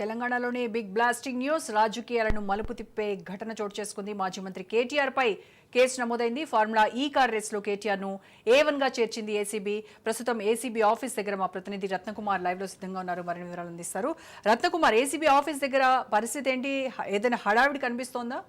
తెలంగాణలోని big blasting news రాజకీయాలను మలుపు తిప్పే ఘటన చోటు చేసుకుంది. మాజీ మంత్రి కేటీఆర్ పై కేసు నమోదైంది. ఫార్ములా ఈ కార్ రేసులో కేటీఆర్ ను A1 గా చేర్చింది ఏసీబీ. ప్రస్తుతం ఏసీబీ ఆఫీస్ దగ్గర మా ప్రతినిధి రత్నకుమార్ లైవ్ లో సిద్ధంగా ఉన్నారు, మరిన్ని వివరాలు అందిస్తారు. రత్నకుమార్, ఏసీబీ ఆఫీస్ దగ్గర పరిస్థితి ఏంటి? ఏదైనా హడావిడి కనిపిస్తోందా?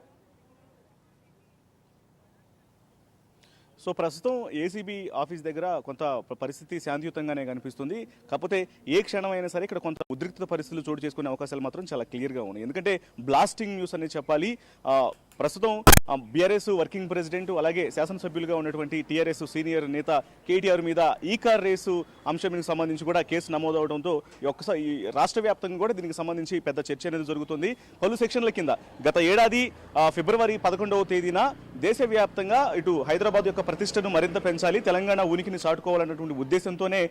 సో ప్రస్తుతం ఏసీబీ ఆఫీస్ దగ్గర కొంత పరిస్థితి శాంతియుతంగానే కనిపిస్తుంది. కాకపోతే ఏ క్షణమైనా సరే ఇక్కడ కొంత ఉద్రిక్త పరిస్థితులు చోటు చేసుకునే అవకాశాలు మాత్రం చాలా క్లియర్గా ఉన్నాయి. ఎందుకంటే బ్లాస్టింగ్ న్యూస్ అనేది చెప్పాలి. ప్రస్తుతం బీఆర్ఎస్ వర్కింగ్ ప్రెసిడెంట్ అలాగే శాసనసభ్యులుగా ఉన్నటువంటి టీఆర్ఎస్ సీనియర్ నేత కేటీఆర్ మీద ఈ కార్ రేసు అంశానికి సంబంధించి కూడా కేసు నమోదవడంతో ఈ రాష్ట్ర వ్యాప్తంగా కూడా దీనికి సంబంధించి పెద్ద చర్చ అనేది జరుగుతుంది. పలు సెక్షన్ల కింద గత ఏడాది ఫిబ్రవరి 11వ తేదీన దేశవ్యాప్తంగా ఇటు హైదరాబాద్ యొక్క ప్రతిష్టను మరింత పెంచాలి, తెలంగాణ ఉనికిని చాటుకోవాలన్నటువంటి ఉద్దేశంతోనే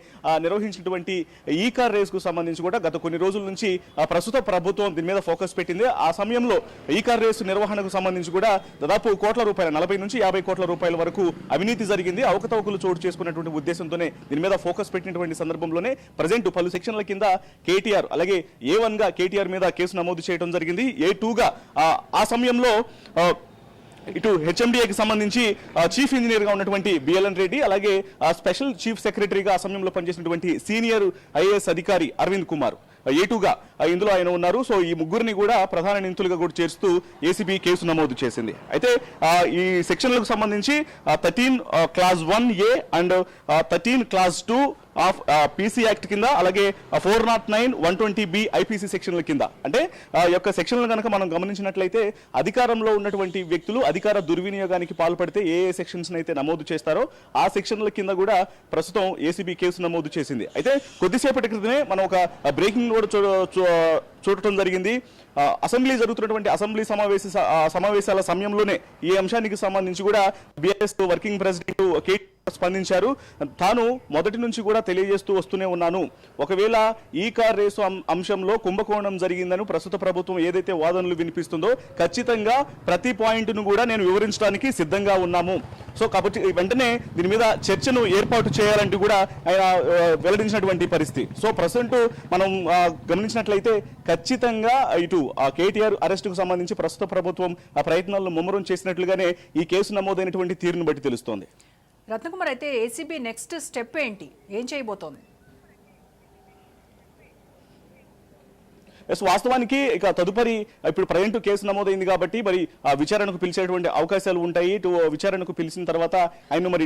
నిర్వహించినటువంటి ఈ కార్ రేసుకు సంబంధించి కూడా గత కొన్ని రోజుల నుంచి ప్రస్తుత ప్రభుత్వం దీని మీద ఫోకస్ పెట్టింది. ఆ సమయంలో ఈ కార్ రేసు నిర్వహణకు సంబంధించి కూడా దాదాపు కోట్ల రూపాయల 40 నుంచి 50 కోట్ల రూపాయల వరకు అవినీతి జరిగింది, అవకతవకలు చోటు చేసుకున్నటువంటి ఉద్దేశంతోనే దీని మీద ఫోకస్ పెట్టినటువంటి సందర్భంలోనే ప్రజెంట్ పలు సెక్షన్ల కింద కేటీఆర్ అలాగే A1 గా కేటీఆర్ మీద కేసు నమోదు చేయడం జరిగింది. A2 గా ఆ సమయంలో ఇటు హెచ్ఎండిఏకి సంబంధించి చీఫ్ ఇంజనీర్ గా ఉన్నటువంటి బిఎల్ఎన్ రెడ్డి అలాగే స్పెషల్ చీఫ్ సెక్రటరీగా ఆ సమయంలో పనిచేసినటువంటి సీనియర్ ఐఏఎస్ అధికారి అరవింద్ కుమార్ A2 గా ఇందులో ఆయన ఉన్నారు. సో ఈ ముగ్గురిని కూడా ప్రధాన నిందితులుగా కూడా చేర్చుతూ ఏసీబీ కేసు నమోదు చేసింది. అయితే ఈ సెక్షన్లకు సంబంధించి 13 class 1A and 13 class 2 of PC act కింద అలాగే 409, 120B ఐపీసీ సెక్షన్ల కింద, అంటే యొక్క సెక్షన్లు కనుక మనం గమనించినట్లయితే అధికారంలో ఉన్నటువంటి వ్యక్తులు అధికార దుర్వినియోగానికి పాల్పడితే ఏ సెక్షన్స్ అయితే నమోదు చేస్తారో ఆ సెక్షన్ల కింద కూడా ప్రస్తుతం ఏసీబీ కేసు నమోదు చేసింది. అయితే కొద్దిసేపటి క్రితమే మనం ఒక బ్రేకింగ్ కూడా చూడటం జరిగింది. అసెంబ్లీ జరుగుతున్నటువంటి అసెంబ్లీ సమావేశాల సమయంలోనే ఈ అంశానికి సంబంధించి కూడా బీఆర్ఎస్ వర్కింగ్ ప్రెసిడెంట్ కేటీఆర్ స్పందించారు. తాను మొదటి నుంచి కూడా తెలియజేస్తూ వస్తూనే ఉన్నాను, ఒకవేళ ఈ కార్ రేసు అంశంలో కుంభకోణం జరిగిందని ప్రస్తుత ప్రభుత్వం ఏదైతే వాదనలు వినిపిస్తుందో ఖచ్చితంగా ప్రతి పాయింట్ను కూడా నేను వివరించడానికి సిద్ధంగా ఉన్నాము. సో కాబట్టి వెంటనే దీని మీద చర్చను ఏర్పాటు చేయాలంటూ కూడా ఆయన వెల్లడించినటువంటి పరిస్థితి. సో ప్రజెంట్ మనం గమనించినట్లయితే ఖచ్చితంగా ఇటు కేటీఆర్ అరెస్టుకు సంబంధించి ప్రస్తుత ప్రభుత్వం ఆ ప్రయత్నాలను ముమ్మరం చేసినట్లుగానే ఈ కేసు నమోదైనటువంటి తీరును బట్టి తెలుస్తోంది. రత్నకుమార్, అయితే ఏసీబీ నెక్స్ట్ స్టెప్ ఏంటి, ఏం చేయబోతోంది? వాస్తవానికి ఇక తదుపరి ఇప్పుడు ప్రజెంట్ కేసు నమోదైంది కాబట్టి మరి విచారణకు పిలిచేటువంటి అవకాశాలు ఉంటాయి. ఇటు విచారణకు పిలిచిన తర్వాత ఆయన మరి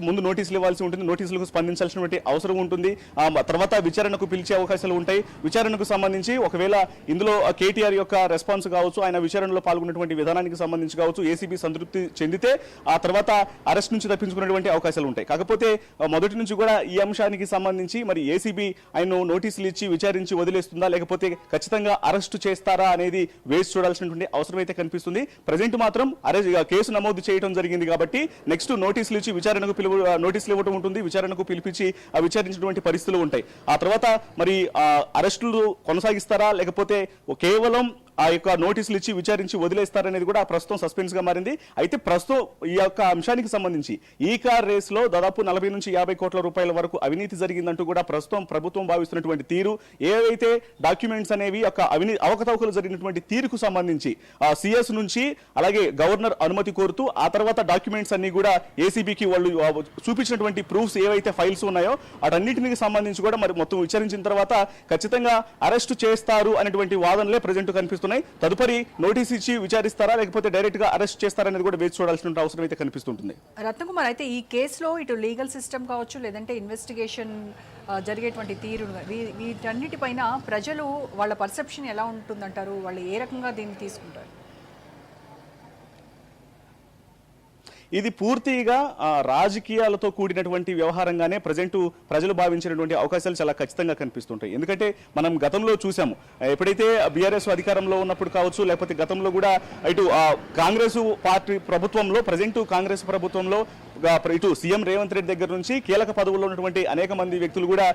ముందు నోటీసులు ఇవ్వాల్సి ఉంటుంది, నోటీసులకు స్పందించాల్సినటువంటి అవసరం ఉంటుంది. తర్వాత విచారణకు పిలిచే అవకాశాలు ఉంటాయి. విచారణకు సంబంధించి ఒకవేళ ఇందులో కేటీఆర్ యొక్క రెస్పాన్స్ కావచ్చు, ఆయన విచారణలో పాల్గొన్నటువంటి విధానానికి సంబంధించి కావచ్చు, ఏసీబీ సంతృప్తి చెందితే ఆ తర్వాత అరెస్ట్ నుంచి తప్పించుకునేటువంటి అవకాశాలు ఉంటాయి. కాకపోతే మొదటి నుంచి కూడా ఈ అంశానికి సంబంధించి మరి ఏసీబీ ఆయన నోటీసులు ఇచ్చి విచారించి వదిలేస్తుందా లేకపోతే ఖచ్చితంగా అరెస్టు చేస్తారా అనేది వేచి చూడాల్సినటువంటి అవసరం అయితే కనిపిస్తుంది. ప్రజెంట్ మాత్రం కేసు నమోదు చేయడం జరిగింది కాబట్టి నెక్స్ట్ నోటీసులు ఇచ్చి నోటీసులు ఇవ్వడం ఉంటుంది, విచారణకు పిలిపించి విచారించినటువంటి పరిస్థితులు ఉంటాయి. ఆ తర్వాత మరి అరెస్టులు కొనసాగిస్తారా లేకపోతే కేవలం ఆ యొక్క నోటీసులు ఇచ్చి విచారించి వదిలేస్తారనేది కూడా ప్రస్తుతం సస్పెన్స్ గా మారింది. అయితే ప్రస్తుతం ఈ యొక్క అంశానికి సంబంధించి ఈ కార్ రేసులో దాదాపు 40 నుంచి 50 కోట్ల రూపాయల వరకు అవినీతి జరిగిందంటూ కూడా ప్రస్తుతం ప్రభుత్వం భావిస్తున్నటువంటి తీరు, ఏవైతే డాక్యుమెంట్స్ అనేవి యొక్క అవకతవకలు జరిగినటువంటి తీరుకు సంబంధించి సిఎస్ నుంచి అలాగే గవర్నర్ అనుమతి కోరుతూ ఆ తర్వాత డాక్యుమెంట్స్ అన్ని కూడా ఏసీబీకి వాళ్ళు చూపించినటువంటి ప్రూఫ్స్ ఏవైతే ఫైల్స్ ఉన్నాయో వాటన్నిటికి సంబంధించి కూడా మరి మొత్తం విచారించిన తర్వాత ఖచ్చితంగా అరెస్టు చేస్తారు అనేటువంటి వాదనలే ప్రజెంట్ కనిపిస్తున్నాయి. తదుపరి నోటీస్ ఇచ్చి విచారిస్తారా లేకపోతే డైరెక్ట్ గా అరెస్ట్ చేస్తారనేది కూడా వేచి చూడాల్సిన అవసరం అయితే కనిపిస్తుంటుంది. రత్నకుమార్, అయితే ఈ కేసులో ఇటు లీగల్ సిస్టమ్ కావచ్చు లేదంటే ఇన్వెస్టిగేషన్ జరిగేటువంటి తీరు, వీటన్నిటిపైన ప్రజలు వాళ్ళ పర్సెప్షన్ ఎలా ఉంటుందంటారు? వాళ్ళు ఏ రకంగా దీన్ని తీసుకుంటారు? ఇది పూర్తిగా రాజకీయాలతో కూడినటువంటి వ్యవహారంగానే ప్రజలు భావించినటువంటి అవకాశాలు చాలా ఖచ్చితంగా కనిపిస్తుంటాయి. ఎందుకంటే మనం గతంలో చూసాము, ఎప్పుడైతే బీఆర్ఎస్ అధికారంలో ఉన్నప్పుడు కావచ్చు లేకపోతే గతంలో కూడా ఇటు కాంగ్రెస్ పార్టీ ప్రభుత్వంలో కాంగ్రెస్ ప్రభుత్వంలో ఇటు సీఎం రేవంత్ రెడ్డి దగ్గర నుంచి కీలక పదవుల్లో ఉన్నటువంటి అనేక మంది వ్యక్తులు కూడా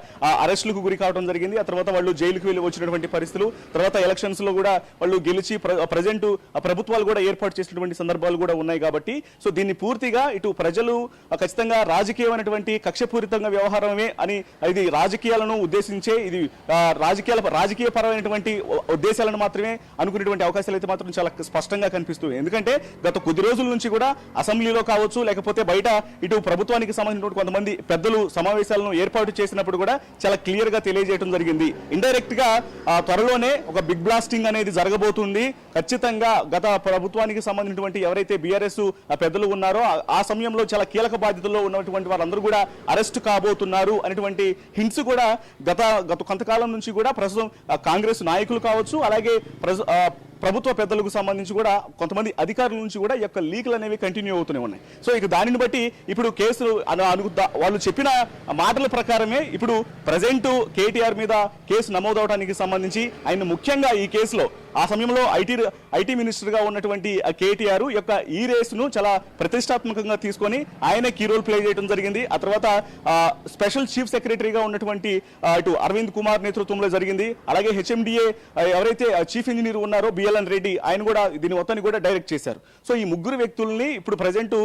అరెస్టులకు గురి కావడం జరిగింది. ఆ తర్వాత వాళ్ళు జైలుకు వెళ్ళి వచ్చినటువంటి పరిస్థితులు, తర్వాత ఎలక్షన్స్ లో కూడా వాళ్ళు గెలిచి ప్రజెంట్ ప్రభుత్వాలు కూడా ఏర్పాటు చేసినటువంటి సందర్భాలు కూడా ఉన్నాయి. కాబట్టి సో దీన్ని పూర్తిగా ఇటు ప్రజలు ఖచ్చితంగా రాజకీయమైనటువంటి కక్షపూరితంగా వ్యవహారమే అని, ఇది రాజకీయాలను ఉద్దేశించే, ఇది రాజకీయ పరమైనటువంటి ఉద్దేశాలను మాత్రమే అనుకునేటువంటి అవకాశాలు అయితే మాత్రం చాలా స్పష్టంగా కనిపిస్తుంది. ఎందుకంటే గత కొద్ది రోజుల నుంచి కూడా అసెంబ్లీలో కావచ్చు, లేకపోతే బయట ఇటు ప్రభుత్వానికి సంబంధించిన కొంతమంది పెద్దలు సమావేశాలను ఏర్పాటు చేసినప్పుడు కూడా చాలా క్లియర్ గా తెలియజేయడం జరిగింది. ఇండైరెక్ట్ గా త్వరలోనే ఒక బిగ్ బ్లాస్టింగ్ అనేది జరగబోతుంది. ఖచ్చితంగా గత ప్రభుత్వానికి సంబంధించినటువంటి ఎవరైతే బీఆర్ఎస్ పెద్దలు ఉన్నారో ఆ సమయంలో చాలా కీలక బాధ్యతల్లో ఉన్నటువంటి వారందరూ కూడా అరెస్ట్ కాబోతున్నారు అనేటువంటి హింట్స్ కూడా గత కొంతకాలం నుంచి కూడా ప్రస్తుతం కాంగ్రెస్ నాయకులు కావచ్చు, అలాగే ప్రభుత్వ పెద్దలకు సంబంధించి కూడా కొంతమంది అధికారుల నుంచి కూడా ఈ యొక్క లీకులు అనేవి కంటిన్యూ అవుతూనే ఉన్నాయి. సో ఇక దానిని బట్టి ఇప్పుడు కేసులు వాళ్ళు చెప్పిన మాటల ప్రకారమే ఇప్పుడు ప్రజెంట్ కేటీఆర్ మీద కేసు నమోదవడానికి సంబంధించి ఆయన ముఖ్యంగా ఈ కేసులో ఆ సమయంలో ఐటీ మినిస్టర్ గా ఉన్నటువంటి కేటీఆర్ యొక్క ఈ రేసును చాలా ప్రతిష్టాత్మకంగా తీసుకొని ఆయన కీ రోల్ ప్లే చేయడం జరిగింది. ఆ తర్వాత స్పెషల్ చీఫ్ సెక్రటరీగా ఉన్నటువంటి ఇటు అరవింద్ కుమార్ నేతృత్వంలో జరిగింది. అలాగే హెచ్ఎండిఏ ఎవరైతే చీఫ్ ఇంజనీర్ ఉన్నారో బిఎల్ఎన్ రెడ్డి, ఆయన కూడా దీని మొత్తాన్ని కూడా డైరెక్ట్ చేశారు. సో ఈ ముగ్గురు వ్యక్తుల్ని ఇప్పుడు ప్రజెంట్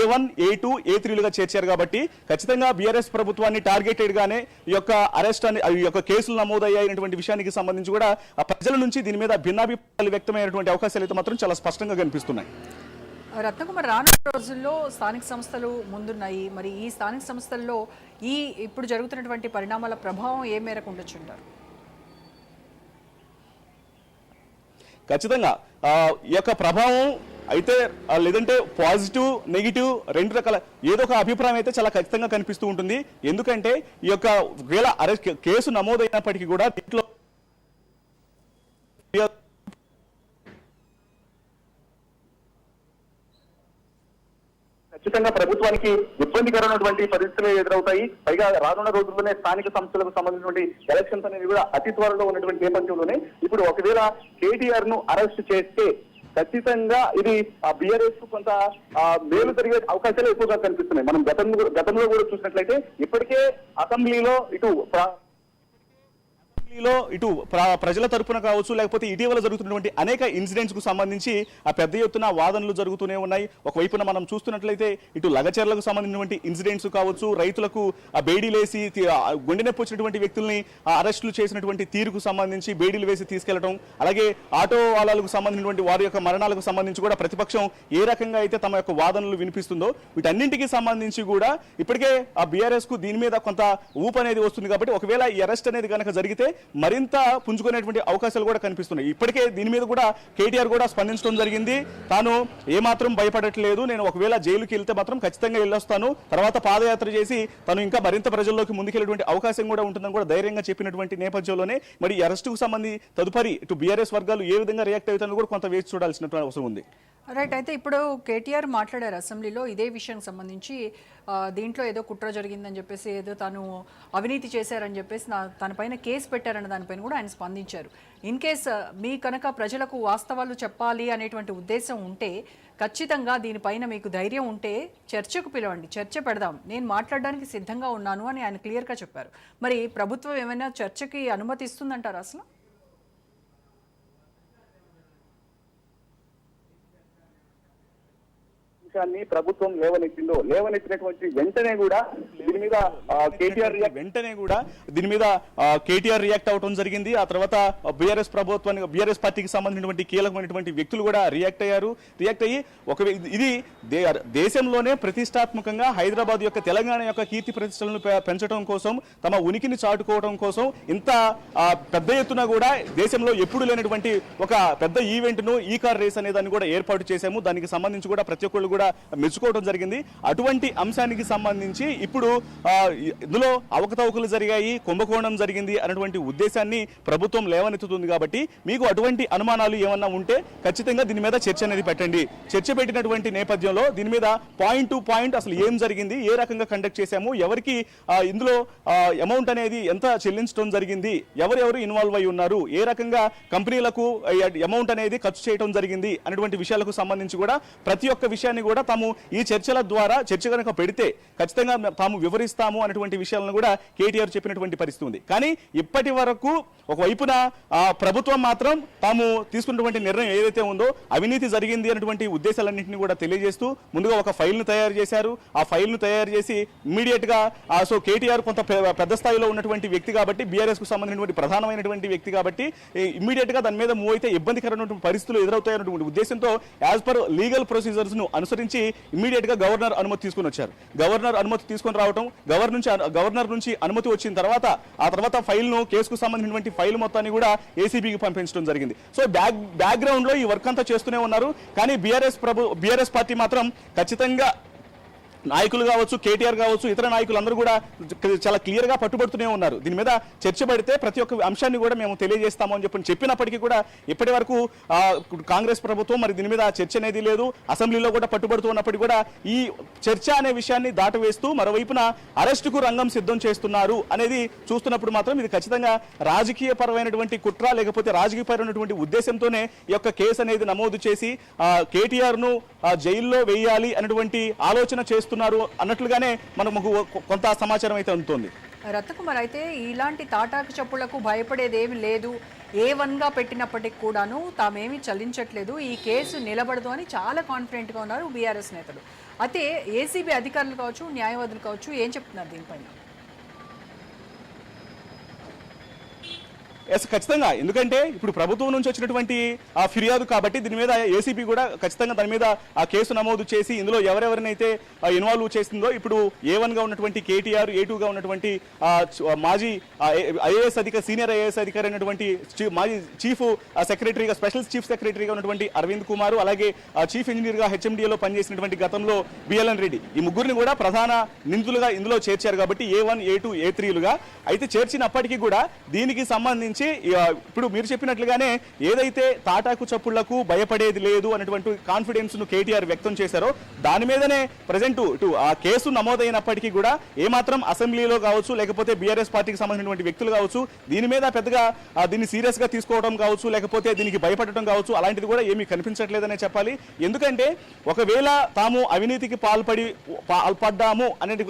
A1, A2, A3లుగా చేర్చారు. కాబట్టి ఖచ్చితంగా బీఆర్ఎస్ ప్రభుత్వాన్ని టార్గెటెడ్ గానే ఈ యొక్క అరెస్ట్ ఈ యొక్క కేసులు నమోదయ్యాయినటువంటి విషయానికి సంబంధించి కూడా ప్రజల నుంచి దీని మీద భిన్నాభిప్రాయాలు వ్యక్తమైనటువంటి అవకాశాలు అయితే మాత్రం చాలా స్పష్టంగా కనిపిస్తున్నాయి. రత్నకుమార్, రానున్న రోజుల్లో స్థానిక సంస్థలు ముందున్నాయి. మరి ఈ స్థానిక సంస్థల్లో ఇప్పుడు జరుగుతున్నటువంటి పరిణామాల ప్రభావం ఏ మేరకు ఉండొచ్చు అంటారు? ఖచ్చితంగా ఈ యొక్క ప్రభావం అయితే లేదంటే పాజిటివ్, నెగిటివ్ రెండు రకాల ఏదో ఒక అభిప్రాయం అయితే చాలా ఖచ్చితంగా కనిపిస్తూ ఉంటుంది. ఎందుకంటే ఈ యొక్క వేళ అరెస్ట్ కేసు నమోదైనప్పటికీ కూడా దీంట్లో ఖచ్చితంగా ప్రభుత్వానికి ఇబ్బందికరమైనటువంటి పరిస్థితులు ఎదురవుతాయి. పైగా రానున్న రోజుల్లోనే స్థానిక సంస్థలకు సంబంధించినటువంటి ఎలక్షన్స్ అనేవి కూడా అతి త్వరలో ఉన్నటువంటి నేపథ్యంలోనే ఇప్పుడు ఒకవేళ కేటీఆర్ ను అరెస్ట్ చేస్తే ఖచ్చితంగా ఇది బీఆర్ఎస్ కు కొంత మేలు జరిగే అవకాశాలు ఎక్కువగా కనిపిస్తున్నాయి. మనం గతంలో కూడా చూసినట్లయితే ఇప్పటికే అసెంబ్లీలో ఇటు ప్రజల తరపున కావచ్చు, లేకపోతే ఇటీవల జరుగుతున్నటువంటి అనేక ఇన్సిడెంట్స్ కు సంబంధించి పెద్ద ఎత్తున వాదనలు జరుగుతూనే ఉన్నాయి. ఒకవైపున మనం చూస్తున్నట్లయితే ఇటు లగచర్లకు సంబంధించినటువంటి ఇన్సిడెంట్స్ కావచ్చు, రైతులకు బేడీలేసి గుండె నొప్పి వచ్చినటువంటి వ్యక్తుల్ని అరెస్టులు చేసినటువంటి తీరుకు సంబంధించి బేడీలు వేసి తీసుకెళ్లడం, అలాగే ఆటో వాళ్ళకు సంబంధించినటువంటి వారి యొక్క మరణాలకు సంబంధించి కూడా ప్రతిపక్షం ఏ రకంగా అయితే తమ యొక్క వాదనలు వినిపిస్తుందో వీటన్నింటికి సంబంధించి కూడా ఇప్పటికే ఆ బీఆర్ఎస్ కు దీని మీద కొంత ఊపు అనేది వస్తుంది. కాబట్టి ఒకవేళ ఈ అరెస్ట్ అనేది కనుక జరిగితే మరింత పుంజుకునేటువంటి అవకాశాలు కూడా కనిపిస్తున్నాయి. ఇప్పటికే దీని మీద కూడా కేటీఆర్ కూడా స్పందించడం జరిగింది. తాను ఏమాత్రం భయపడట్లేదు, నేను ఒకవేళ జైలుకి వెళ్తే మాత్రం ఖచ్చితంగా వెళ్ళొస్తాను, తర్వాత పాదయాత్ర చేసి తను ఇంకా మరింత ప్రజల్లోకి ముందుకెళ్ళేటువంటి అవకాశం కూడా ఉంటుందని కూడా ధైర్యంగా చెప్పినటువంటి నేపథ్యంలోనే మరి అరెస్టుకు సంబంధించి తదుపరి ఇటు బీఆర్ఎస్ వర్గాలు ఏ విధంగా రియాక్ట్ అవుతారని కూడా కొంత వేచి చూడాల్సినటువంటి అవసరం ఉంది. రైట్. అయితే ఇప్పుడు కేటీఆర్ మాట్లాడారు అసెంబ్లీలో ఇదే విషయానికి సంబంధించి, దీంట్లో ఏదో కుట్ర జరిగిందని చెప్పేసి, ఏదో తాను అవినీతి చేశారని చెప్పేసి తనపైన కేసు పెట్టారన్న దానిపైన కూడా ఆయన స్పందించారు. ఇన్ కేస్ మీ కనుక ప్రజలకు వాస్తవాలు చెప్పాలి అనేటువంటి ఉద్దేశం ఉంటే ఖచ్చితంగా దీనిపైన మీకు ధైర్యం ఉంటే చర్చకు పిలవండి, చర్చ పెడదాం, నేను మాట్లాడడానికి సిద్ధంగా ఉన్నాను అని ఆయన క్లియర్గా చెప్పారు. మరి ప్రభుత్వం ఏమైనా చర్చకి అనుమతి ఇస్తుందంటారా అసలు? ప్రభుత్వం లేవనెత్తినటువంటి వెంటనే కూడా దీని మీద కేటీఆర్ రియాక్ట్ అవడం జరిగింది. ఆ తర్వాత బీఆర్ఎస్ పార్టీకి సంబంధించినటువంటి కీలకమైనటువంటి వ్యక్తులు కూడా రియాక్ట్ అయ్యి ఇది దేశంలోనే ప్రతిష్టాత్మకంగా హైదరాబాద్ యొక్క తెలంగాణ యొక్క కీర్తి ప్రతిష్టలను పెంచడం కోసం, తమ ఉనికిని చాటుకోవడం కోసం ఇంత పెద్ద ఎత్తున కూడా దేశంలో ఎప్పుడు లేనటువంటి ఒక పెద్ద ఈవెంట్ ను ఈ కార్ రేస్ అనే దాన్ని కూడా ఏర్పాటు చేశాము. దానికి సంబంధించి కూడా ప్రతి ఒక్కళ్ళు కూడా మెచ్చుకోవడం జరిగింది. అటువంటి అంశానికి సంబంధించి ఇప్పుడు ఇందులో అవకతవకలు జరిగాయి, కుంభకోణం జరిగింది అన్నటువంటి ఉద్దేశాన్ని ప్రభుత్వం లేవనెత్తుతుంది. కాబట్టి మీకు అటువంటి అనుమానాలు ఏమన్నా ఉంటే ఖచ్చితంగా దీని మీద చర్చ అనేది పెట్టండి. చర్చ పెట్టినటువంటి నేపథ్యంలో దీని మీద పాయింట్ టు పాయింట్ అసలు ఏం జరిగింది, ఏ రకంగా కండక్ట్ చేశాము, ఎవరికి ఇందులో అమౌంట్ అనేది ఎంత చెల్లించడం జరిగింది, ఎవరెవరు ఇన్వాల్వ్ అయి ఉన్నారు, ఏ రకంగా కంపెనీలకు అమౌంట్ అనేది ఖర్చు చేయడం జరిగింది అనేటువంటి విషయాలకు సంబంధించి కూడా ప్రతి ఒక్క విషయాన్ని కూడా కూడా తాము ఈ చర్చల ద్వారా చర్చ కనుక పెడితే ఖచ్చితంగా తాము వివరిస్తాము అనేటువంటి విషయాలను కూడా కేటీఆర్ చెప్పినటువంటి పరిస్థితి ఉంది. కానీ ఇప్పటి వరకు ఒకవైపున ప్రభుత్వం మాత్రం తాము తీసుకున్నటువంటి నిర్ణయం ఏదైతే ఉందో అవినీతి జరిగింది అనేటువంటి ఉద్దేశాలన్నింటినీ కూడా తెలియజేస్తూ ముందుగా ఒక ఫైల్ను తయారు చేశారు. ఆ ఫైల్ను తయారు చేసి ఇమ్మీడియట్ గా సో కేటీఆర్ కొంత పెద్ద స్థాయిలో ఉన్నటువంటి వ్యక్తి కాబట్టి, బీఆర్ఎస్ కు సంబంధించినటువంటి ప్రధానమైనటువంటి వ్యక్తి కాబట్టి ఇమ్మీడియట్ గా దాని మీద మూవ్ అయితే ఇబ్బందికరమైనటువంటి పరిస్థితులు ఎదురవుతాయన్నటువంటి ఉద్దేశంతో యాజ్ పర్ లీగల్ ప్రొసీజర్స్ ను అనుసరించి ఇమ్మీడియట్ గా గవర్నర్ అనుమతి తీసుకుని వచ్చారు. గవర్నర్ అనుమతి తీసుకొని రావడం, గవర్నర్ నుంచి అనుమతి వచ్చిన తర్వాత ఆ తర్వాత ఫైల్ ను కేసుకు సంబంధించినటువంటి ఫైల్ మొత్తాన్ని కూడా ఏసీబీకి పంపించడం జరిగింది. సో బ్యాక్గ్రౌండ్ లో ఈ వర్క్ అంతా చేస్తూనే ఉన్నారు. కానీ బీఆర్ఎస్ పార్టీ మాత్రం ఖచ్చితంగా నాయకులు కావచ్చు, కేటీఆర్ కావచ్చు, ఇతర నాయకులందరూ కూడా చాలా క్లియర్ గా పట్టుబడుతూనే ఉన్నారు. దీని మీద చర్చ పడితే ప్రతి ఒక్క అంశాన్ని కూడా మేము తెలియజేస్తాము అని చెప్పినప్పటికీ కూడా ఇప్పటి వరకు కాంగ్రెస్ ప్రభుత్వం మరి దీని మీద చర్చ అనేది లేదు. అసెంబ్లీలో కూడా పట్టుబడుతూ ఉన్నప్పటికీ కూడా ఈ చర్చ అనే విషయాన్ని దాటవేస్తూ మరోవైపున అరెస్టుకు రంగం సిద్ధం చేస్తున్నారు అనేది చూస్తున్నప్పుడు మాత్రం ఇది ఖచ్చితంగా రాజకీయ పరమైనటువంటి కుట్ర, లేకపోతే రాజకీయపరమైనటువంటి ఉద్దేశంతోనే ఈ యొక్క కేసు అనేది నమోదు చేసి కేటీఆర్ ను జైల్లో వేయాలి అనేటువంటి ఆలోచన చేస్తున్నారు అన్నట్లుగానే మనకు కొంత సమాచారం అయితే అందుతోంది. రత్నకుమార్, అయితే ఇలాంటి తాటాకు చప్పులకు భయపడేదేమి లేదు, A1గా పెట్టినప్పటికి కూడాను తామేమీ చలించట్లేదు, ఈ కేసు నిలబడదు అని చాలా కాన్ఫిడెంట్గా ఉన్నారు బీఆర్ఎస్ నేతలు. అయితే ఏసీబీ అధికారులు కావచ్చు, న్యాయవాదులు కావచ్చు, ఏం చెప్తున్నారు దీనిపైన? ఎస్, ఖచ్చితంగా. ఎందుకంటే ఇప్పుడు ప్రభుత్వం నుంచి వచ్చినటువంటి ఆ ఫిర్యాదు కాబట్టి దీని మీద ఏసీబీ కూడా ఖచ్చితంగా దాని మీద ఆ కేసు నమోదు చేసి ఇందులో ఎవరెవరినైతే ఇన్వాల్వ్ చేసిందో ఇప్పుడు A1గా ఉన్నటువంటి కేటీఆర్, A2గా ఉన్నటువంటి మాజీ ఐఏఎస్ అధికారి, సీనియర్ ఐఏఎస్ అధికారి అయినటువంటి మాజీ చీఫ్ సెక్రటరీగా, స్పెషల్ చీఫ్ సెక్రటరీగా ఉన్నటువంటి అరవింద్ కుమార్, అలాగే చీఫ్ ఇంజనీర్గా హెచ్ఎండిఏలో పనిచేసినటువంటి గతంలో బిఎల్ఎన్ రెడ్డి, ఈ ముగ్గురిని కూడా ప్రధాన నిందితులుగా ఇందులో చేర్చారు. కాబట్టి A1, A2, A3లుగా అయితే చేర్చినప్పటికీ కూడా దీనికి సంబంధించి ఇప్పుడు మీరు చెప్పినట్లుగానే ఏదైతే తాటాకు చప్పుళ్లకు భయపడేది లేదు అనేటువంటి కాన్ఫిడెన్స్ ను కేటీఆర్ వ్యక్తం చేశారో దాని మీదనే ప్రజెంట్ ఆ కేసు నమోదైనప్పటికీ కూడా ఏమాత్రం అసెంబ్లీలో కావచ్చు, లేకపోతే బీఆర్ఎస్ పార్టీకి సంబంధించినటువంటి వ్యక్తులు కావచ్చు దీని మీద పెద్దగా దీన్ని సీరియస్ గా తీసుకోవడం కావచ్చు, లేకపోతే దీనికి భయపడటం కావచ్చు, అలాంటిది కూడా ఏమీ కనిపించట్లేదనే చెప్పాలి. ఎందుకంటే ఒకవేళ తాము అవినీతికి పాల్పడ్డాము అనేది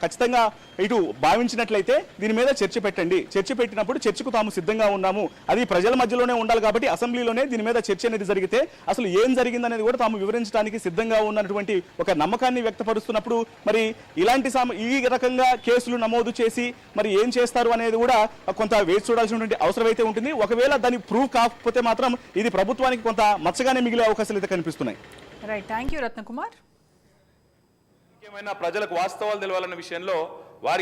ఖచ్చితంగా ఇటు భావించినట్లయితే దీని మీద చర్చ పెట్టండి. చర్చ పెట్టినప్పుడు చర్చకు తాము సిద్ధంగా ఉన్నాము, అది ప్రజల మధ్యలోనే ఉండాలి కాబట్టి అసెంబ్లీలోనే దీని మీద చర్చ అనేది జరిగితే అసలు ఏం జరిగిందనేది కూడా తాము వివరించడానికి సిద్ధంగా ఉన్నటువంటి ఒక నమ్మకాన్ని వ్యక్తపరుస్తున్నప్పుడు మరి ఇలాంటి ఈ రకంగా కేసులు నమోదు చేసి మరి ఏం చేస్తారు అనేది కూడా కొంత వేచి చూడాల్సినటువంటి అవసరం అయితే ఉంటుంది. ఒకవేళ దాని ప్రూఫ్ కాకపోతే మాత్రం ఇది ప్రభుత్వానికి కొంత మచ్చగానే మిగిలే అవకాశాలు అయితే కనిపిస్తున్నాయి. Right, thank you Ratnakumar. ముఖ్యమైన ప్రజలకు వాస్తవాలు తెలవాలన్న విషయంలో వారికి